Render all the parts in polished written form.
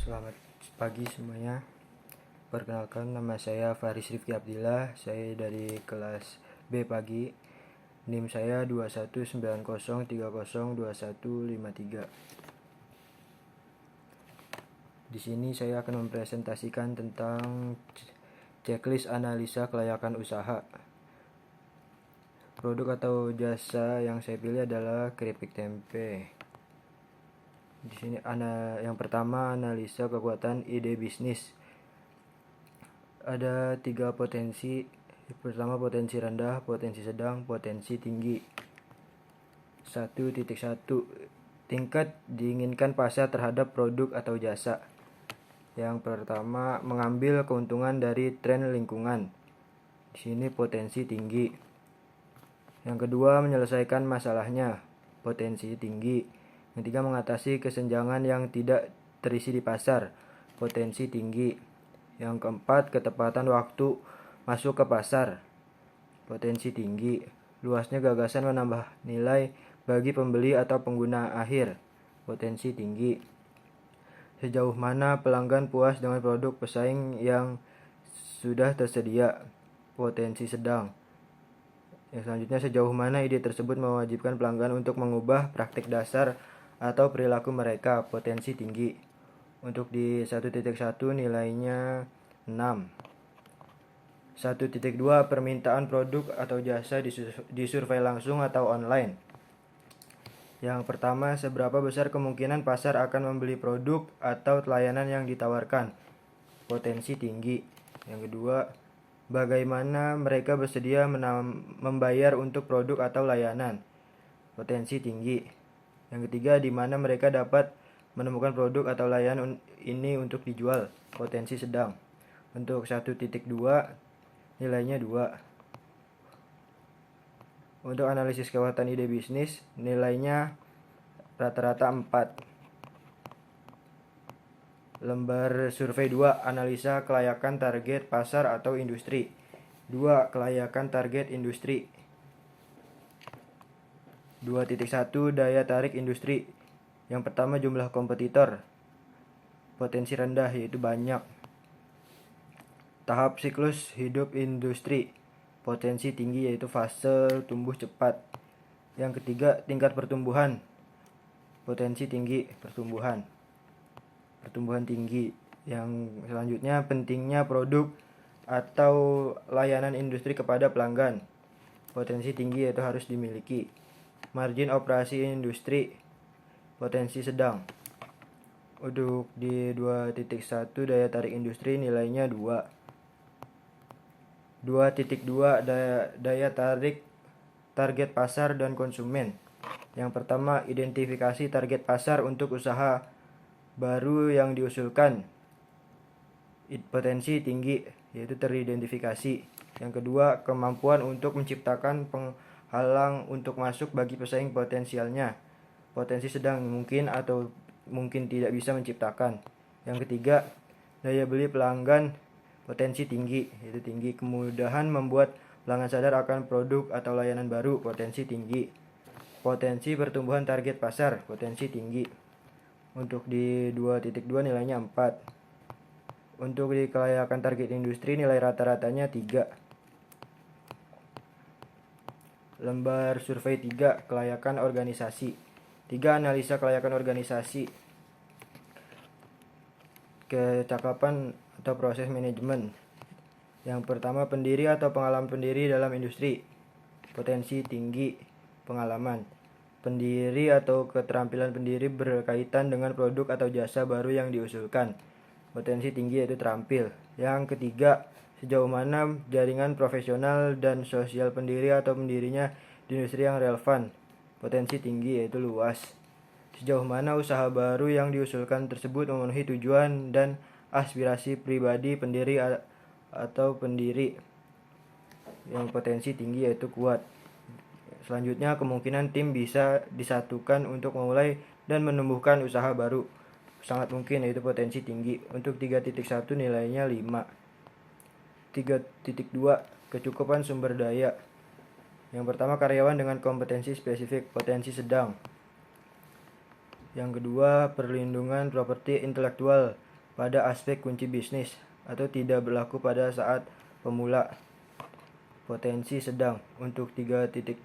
Selamat pagi semuanya. Perkenalkan, nama saya Faris Rifki Abdillah. Saya dari kelas B pagi. NIM saya 2190302153. Di sini saya akan mempresentasikan tentang checklist analisa kelayakan usaha. Produk atau jasa yang saya pilih adalah keripik tempe. Di sini yang pertama, analisa kekuatan ide bisnis. Ada 3 potensi. Pertama, potensi rendah, potensi sedang, potensi tinggi. 1.1 tingkat diinginkan pasar terhadap produk atau jasa. Yang pertama, mengambil keuntungan dari tren lingkungan. Di sini potensi tinggi. Yang kedua, menyelesaikan masalahnya, potensi tinggi. Yang ketiga, mengatasi kesenjangan yang tidak terisi di pasar, potensi tinggi. Yang keempat, ketepatan waktu masuk ke pasar, potensi tinggi. Luasnya gagasan menambah nilai bagi pembeli atau pengguna akhir, potensi tinggi. Sejauh mana pelanggan puas dengan produk pesaing yang sudah tersedia, potensi sedang. Yang selanjutnya, sejauh mana ide tersebut mewajibkan pelanggan untuk mengubah praktik dasar atau perilaku mereka, potensi tinggi. Untuk di 1.1 nilainya 6. 1.2 permintaan produk atau jasa disurvei langsung atau online. Yang pertama, seberapa besar kemungkinan pasar akan membeli produk atau layanan yang ditawarkan, potensi tinggi. Yang kedua, bagaimana mereka bersedia membayar untuk produk atau layanan, potensi tinggi. Yang ketiga, di mana mereka dapat menemukan produk atau layanan ini untuk dijual, potensi sedang. Untuk 1.2 nilainya 2. Untuk analisis kekuatan ide bisnis, nilainya rata-rata 4. Lembar survei 2, analisa kelayakan target pasar atau industri. 2. Kelayakan target industri. 2.1 daya tarik industri. Yang pertama, jumlah kompetitor, potensi rendah yaitu banyak. Tahap siklus hidup industri, potensi tinggi yaitu fase tumbuh cepat. Yang ketiga, tingkat pertumbuhan, potensi tinggi, pertumbuhan tinggi. Yang selanjutnya, pentingnya produk atau layanan industri kepada pelanggan, potensi tinggi yaitu harus dimiliki. Margin operasi industri, potensi sedang. Untuk di 2.1 daya tarik industri nilainya 2. 2.2 daya tarik target pasar dan konsumen. Yang pertama, identifikasi target pasar untuk usaha baru yang diusulkan, potensi tinggi yaitu teridentifikasi. Yang kedua, kemampuan untuk menciptakan penghalang untuk masuk bagi pesaing potensialnya, potensi sedang, mungkin atau mungkin tidak bisa menciptakan. Yang ketiga, daya beli pelanggan, potensi tinggi yaitu tinggi. Kemudahan membuat pelanggan sadar akan produk atau layanan baru, potensi tinggi. Potensi pertumbuhan target pasar, potensi tinggi. Untuk di 2.2 nilainya 4. Untuk di kelayakan target industri nilai rata-ratanya 3. Lembar survei 3, kelayakan organisasi. 3. Analisa kelayakan organisasi. Kecakapan atau proses manajemen. Yang pertama, pendiri atau pengalaman pendiri dalam industri, potensi tinggi, pengalaman. Pendiri atau keterampilan pendiri berkaitan dengan produk atau jasa baru yang diusulkan, potensi tinggi yaitu terampil. Yang ketiga, sejauh mana jaringan profesional dan sosial pendiri atau pendirinya di industri yang relevan, potensi tinggi yaitu luas. Sejauh mana usaha baru yang diusulkan tersebut memenuhi tujuan dan aspirasi pribadi pendiri atau pendiri, yang potensi tinggi yaitu kuat. Selanjutnya, kemungkinan tim bisa disatukan untuk memulai dan menumbuhkan usaha baru, sangat mungkin yaitu potensi tinggi. Untuk 3.1 nilainya 5. 3.2 kecukupan sumber daya. Yang pertama, karyawan dengan kompetensi spesifik, potensi sedang. Yang kedua, perlindungan properti intelektual, pada aspek kunci bisnis atau tidak berlaku pada saat pemula. Potensi sedang untuk 3.2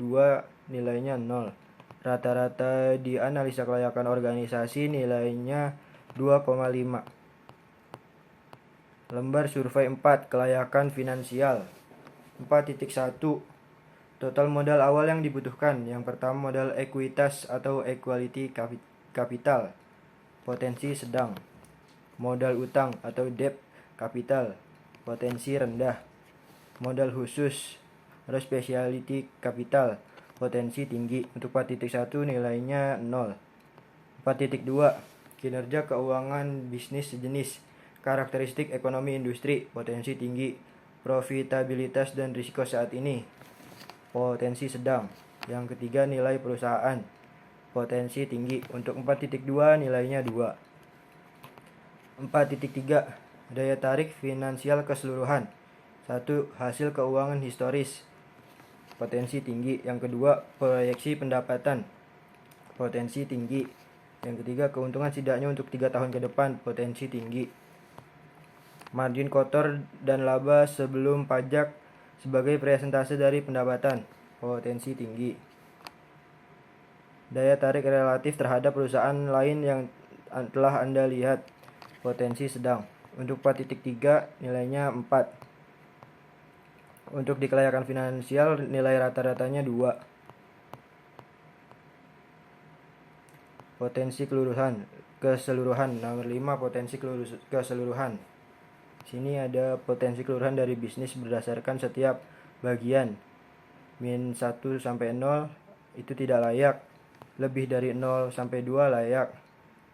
nilainya 0. Rata-rata di analisa kelayakan organisasi nilainya 2,5. Lembar survei 4 kelayakan finansial. 4.1 total modal awal yang dibutuhkan. Yang pertama modal ekuitas atau equity capital, potensi sedang. Modal utang atau debt capital, potensi rendah. Modal khusus atau specialty capital, potensi tinggi. Untuk 4.1 nilainya 0. 4.2 kinerja keuangan bisnis sejenis, karakteristik ekonomi industri, potensi tinggi. Profitabilitas dan risiko saat ini, potensi sedang. Yang ketiga nilai perusahaan, potensi tinggi. Untuk 4.2 nilainya 2. 4.3 daya tarik finansial keseluruhan. 1. Hasil keuangan historis, potensi tinggi. Yang kedua proyeksi pendapatan, potensi tinggi. Yang ketiga keuntungan setidaknya untuk 3 tahun ke depan, potensi tinggi. Margin kotor dan laba sebelum pajak sebagai persentase dari pendapatan, potensi tinggi. Daya tarik relatif terhadap perusahaan lain yang telah Anda lihat, potensi sedang. Untuk 4.3 nilainya 4. Untuk di kelayakan finansial nilai rata-ratanya 2. Potensi keseluruhan nomor 5, potensi keseluruhan. Sini ada potensi keseluruhan dari bisnis berdasarkan setiap bagian. Min 1 sampai 0 itu tidak layak. Lebih dari 0 sampai 2 layak.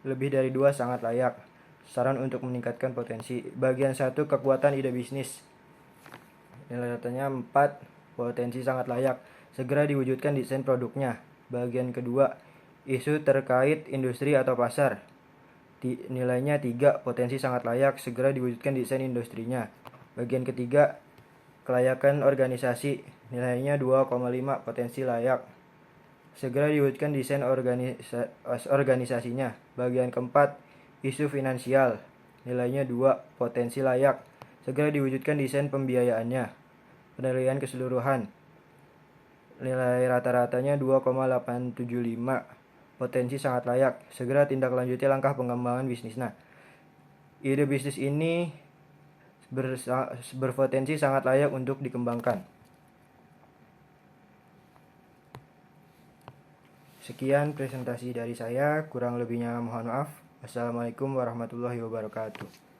Lebih dari 2 sangat layak. Saran untuk meningkatkan potensi. Bagian 1 kekuatan ide bisnis. Nilai datanya 4, potensi sangat layak. Segera diwujudkan desain produknya. Bagian kedua, isu terkait industri atau pasar. Nilainya 3, potensi sangat layak. Segera diwujudkan desain industrinya. Bagian ketiga, kelayakan organisasi. Nilainya 2,5, potensi layak. Segera diwujudkan desain organisasinya. Bagian keempat, isu finansial. Nilainya 2, potensi layak. Segera diwujudkan desain pembiayaannya. Penilaian keseluruhan. Nilai rata-ratanya 2,875. Potensi sangat layak. Segera tindak lanjuti langkah pengembangan bisnisnya. Ide bisnis ini berpotensi sangat layak untuk dikembangkan. Sekian presentasi dari saya, kurang lebihnya mohon maaf. Wassalamualaikum warahmatullahi wabarakatuh.